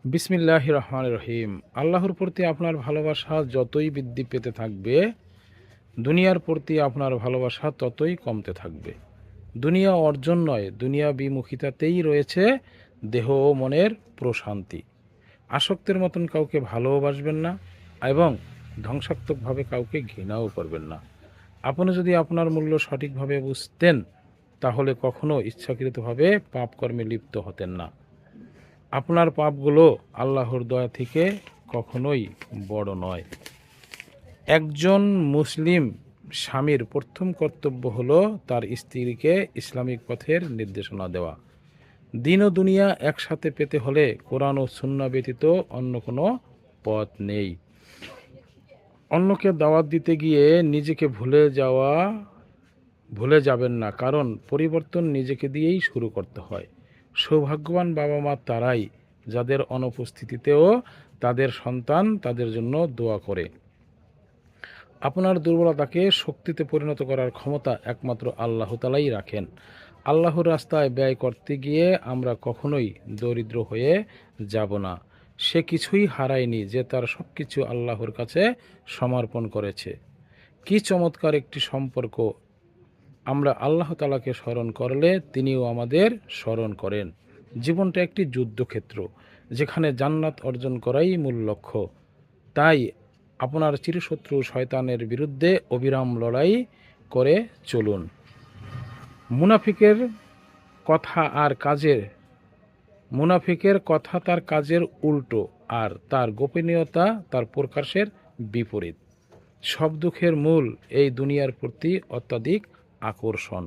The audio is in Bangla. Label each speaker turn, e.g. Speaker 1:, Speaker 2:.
Speaker 1: বিসমিল্লাহির রহমানির রহিম। আল্লাহর প্রতি আপনার ভালোবাসা যতই বৃদ্ধি পেতে থাকবে, দুনিয়ার প্রতি আপনার ভালোবাসা ততই কমতে থাকবে। দুনিয়া অর্জন নয়, দুনিয়া বিমুখিতাতেই রয়েছে দেহ ও মনের প্রশান্তি। আসক্তের মতন কাউকে ভালোবাসবেন না এবং ধ্বংসাত্মকভাবে কাউকে ঘৃণাও করবেন না। আপনি যদি আপনার মূল্য সঠিকভাবে বুঝতেন, তাহলে কখনো ইচ্ছাকৃতভাবে পাপকর্মে লিপ্ত হতেন না। আপনার পাপগুলো আল্লাহর দয়া থেকে কখনোই বড় নয়। একজন মুসলিম স্বামীর প্রথম কর্তব্য হলো তার স্ত্রীকে ইসলামিক পথের নির্দেশনা দেওয়া। দিন ও দুনিয়া একসাথে পেতে হলে কোরআন ও সুন্নাহ ব্যতীত অন্য কোনো পথ নেই। অন্যকে দাওয়াত দিতে গিয়ে নিজেকে ভুলে যাবেন না, কারণ পরিবর্তন নিজেকে দিয়েই শুরু করতে হয়। সৌভাগ্যবান বাবা মা তারাই যাদের অনুপস্থিতিতেও তাদের সন্তান তাদের জন্য দোয়া করে। আপনার দুর্বলতাকে শক্তিতে পরিণত করার ক্ষমতা একমাত্র আল্লাহ তাআলাই রাখেন। আল্লাহর রাস্তায় ব্যয় করতে গিয়ে আমরা কখনোই দরিদ্র হয়ে যাব না। সে কিছুই হারায়নি যে তার সব কিছু আল্লাহর কাছে সমর্পণ করেছে। কি চমৎকার একটি সম্পর্ক! আমরা আল্লাহ তাআলাকে স্মরণ করলে তিনিও আমাদের স্মরণ করেন। জীবনটা একটি যুদ্ধক্ষেত্র, যেখানে জান্নাত অর্জন করাই মূল লক্ষ্য। তাই আপনার চিরশত্রু শয়তানের বিরুদ্ধে অবিরাম লড়াই করে চলুন। মুনাফিকের কথা আর কাজের মুনাফিকের কথা তার কাজের উল্টো, আর তার গোপনীয়তা তার প্রকাশের বিপরীত। সব দুঃখের মূল এই দুনিয়ার প্রতি অত্যাধিক আকর্ষণ।